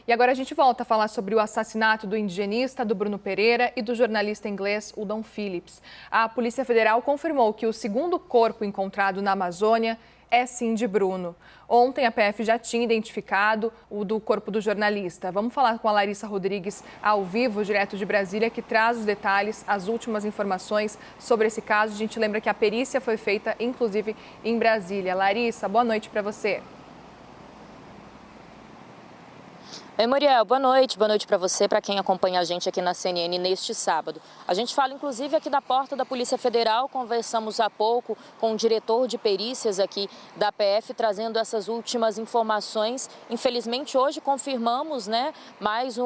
E agora a gente volta a falar sobre o assassinato do indigenista, do Bruno Pereira, e do jornalista inglês, o Dom Phillips. A Polícia Federal confirmou que o segundo corpo encontrado na Amazônia é sim de Bruno. Ontem a PF já tinha identificado o do corpo do jornalista. Vamos falar com a Larissa Rodrigues ao vivo, direto de Brasília, que traz os detalhes, as últimas informações sobre esse caso. A gente lembra que a perícia foi feita, inclusive, em Brasília. Larissa, boa noite para você. Oi, Muriel, boa noite para você, para quem acompanha a gente aqui na CNN neste sábado. A gente fala inclusive aqui da porta da Polícia Federal, conversamos há pouco com o diretor de perícias aqui da PF, trazendo essas últimas informações. Infelizmente hoje confirmamos, mais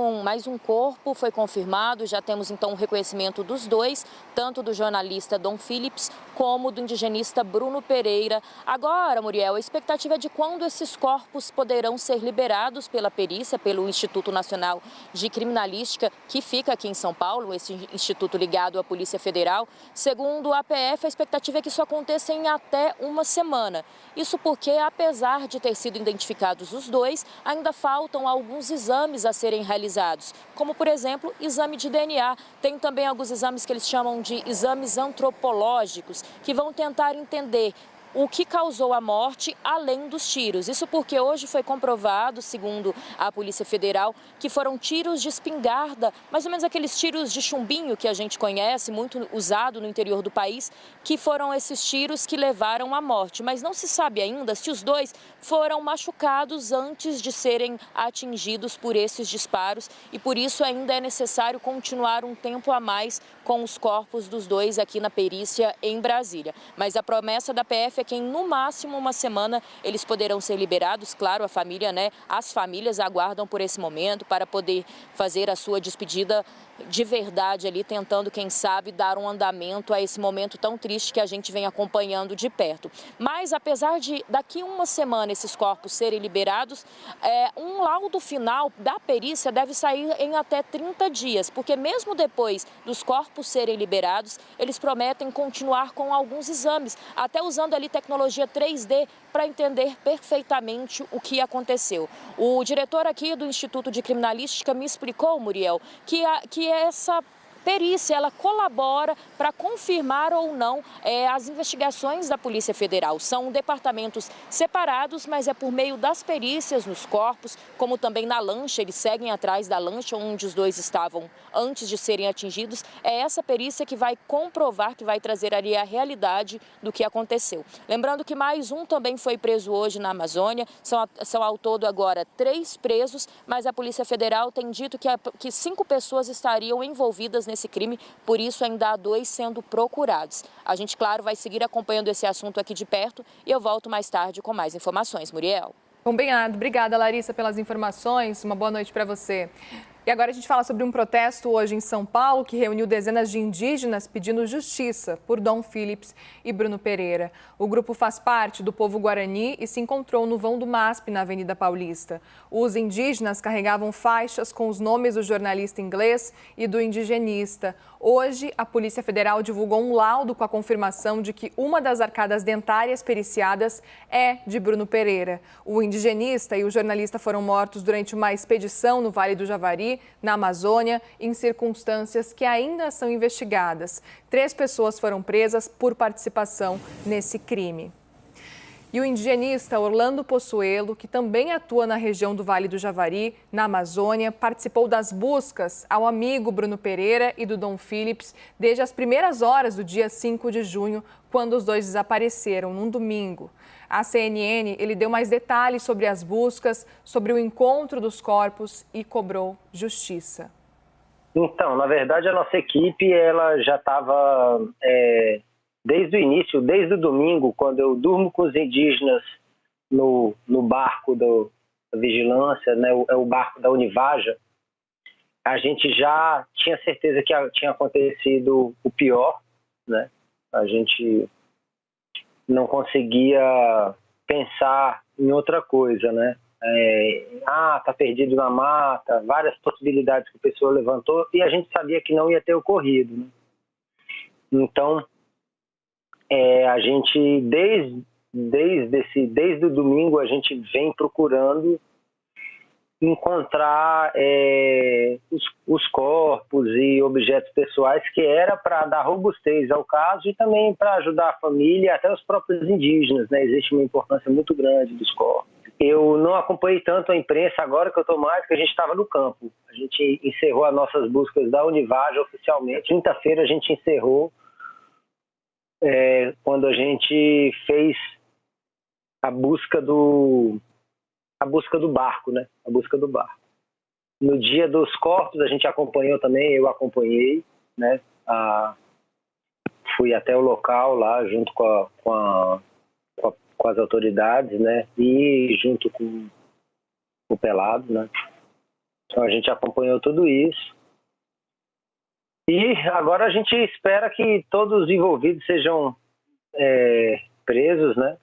um corpo foi confirmado, já temos então o reconhecimento dos dois, tanto do jornalista Dom Phillips como do indigenista Bruno Pereira. Agora, Muriel, a expectativa é de quando esses corpos poderão ser liberados pela perícia, pelo Instituto Nacional de Criminalística, que fica aqui em São Paulo, esse instituto ligado à Polícia Federal. Segundo a PF, a expectativa é que isso aconteça em até uma semana. Isso porque, apesar de ter sido identificados os dois, ainda faltam alguns exames a serem realizados, como, por exemplo, exame de DNA. Tem também alguns exames que eles chamam de exames antropológicos, que vão tentar entender o que causou a morte, além dos tiros. Isso porque hoje foi comprovado, segundo a Polícia Federal, que foram tiros de espingarda, mais ou menos aqueles tiros de chumbinho que a gente conhece, muito usado no interior do país, que foram esses tiros que levaram à morte. Mas não se sabe ainda se os dois foram machucados antes de serem atingidos por esses disparos e por isso ainda é necessário continuar um tempo a mais com os corpos dos dois aqui na perícia em Brasília. Mas a promessa da PF é que em no máximo uma semana eles poderão ser liberados. Claro, a família, as famílias aguardam por esse momento para poder fazer a sua despedida de verdade ali, tentando, quem sabe, dar um andamento a esse momento tão triste que a gente vem acompanhando de perto. Mas, apesar de daqui uma semana esses corpos serem liberados, um laudo final da perícia deve sair em até 30 dias, porque mesmo depois dos corpos serem liberados, eles prometem continuar com alguns exames, até usando ali tecnologia 3D para entender perfeitamente o que aconteceu. O diretor aqui do Instituto de Criminalística me explicou, Muriel, que essa perícia, ela colabora para confirmar ou não as investigações da Polícia Federal. São departamentos separados, mas é por meio das perícias nos corpos, como também na lancha, eles seguem atrás da lancha onde os dois estavam antes de serem atingidos. É essa perícia que vai comprovar, que vai trazer ali a realidade do que aconteceu. Lembrando que mais um também foi preso hoje na Amazônia, são ao todo agora 3 presos, mas a Polícia Federal tem dito que 5 pessoas estariam envolvidas nesse crime, por isso ainda há 2 sendo procurados. A gente, claro, vai seguir acompanhando esse assunto aqui de perto e eu volto mais tarde com mais informações. Muriel. Combinado. Obrigada, Larissa, pelas informações. Uma boa noite para você. E agora a gente fala sobre um protesto hoje em São Paulo que reuniu dezenas de indígenas pedindo justiça por Dom Phillips e Bruno Pereira. O grupo faz parte do povo guarani e se encontrou no vão do MASP, na Avenida Paulista. Os indígenas carregavam faixas com os nomes do jornalista inglês e do indigenista. Hoje, a Polícia Federal divulgou um laudo com a confirmação de que uma das arcadas dentárias periciadas é de Bruno Pereira. O indigenista e o jornalista foram mortos durante uma expedição no Vale do Javari, na Amazônia, em circunstâncias que ainda são investigadas. 3 pessoas foram presas por participação nesse crime. E o indigenista Orlando Possuelo, que também atua na região do Vale do Javari, na Amazônia, participou das buscas ao amigo Bruno Pereira e do Dom Phillips desde as primeiras horas do dia 5 de junho, quando os dois desapareceram, num domingo. A CNN, ele deu mais detalhes sobre as buscas, sobre o encontro dos corpos e cobrou justiça. Então, na verdade, a nossa equipe ela já estava, desde o início, desde o domingo, quando eu durmo com os indígenas no barco da vigilância, é o barco da Univaja, a gente já tinha certeza que tinha acontecido o pior, A gente não conseguia pensar em outra coisa, tá perdido na mata, várias possibilidades que a pessoa levantou e a gente sabia que não ia ter ocorrido, Então, a gente, desde o domingo, a gente vem procurando encontrar os corpos e objetos pessoais, que era para dar robustez ao caso e também para ajudar a família e até os próprios indígenas, né? Existe uma importância muito grande dos corpos. Eu não acompanhei tanto a imprensa agora que eu estou mais, porque a gente estava no campo. A gente encerrou as nossas buscas da Univage oficialmente. Quinta-feira a gente encerrou, quando a gente fez a busca do barco, né? A busca do barco. No dia dos corpos a gente acompanhou também, eu acompanhei, né? Fui até o local lá junto com as autoridades, né? E junto com o Pelado, né? Então a gente acompanhou tudo isso. E agora a gente espera que todos os envolvidos sejam presos, né?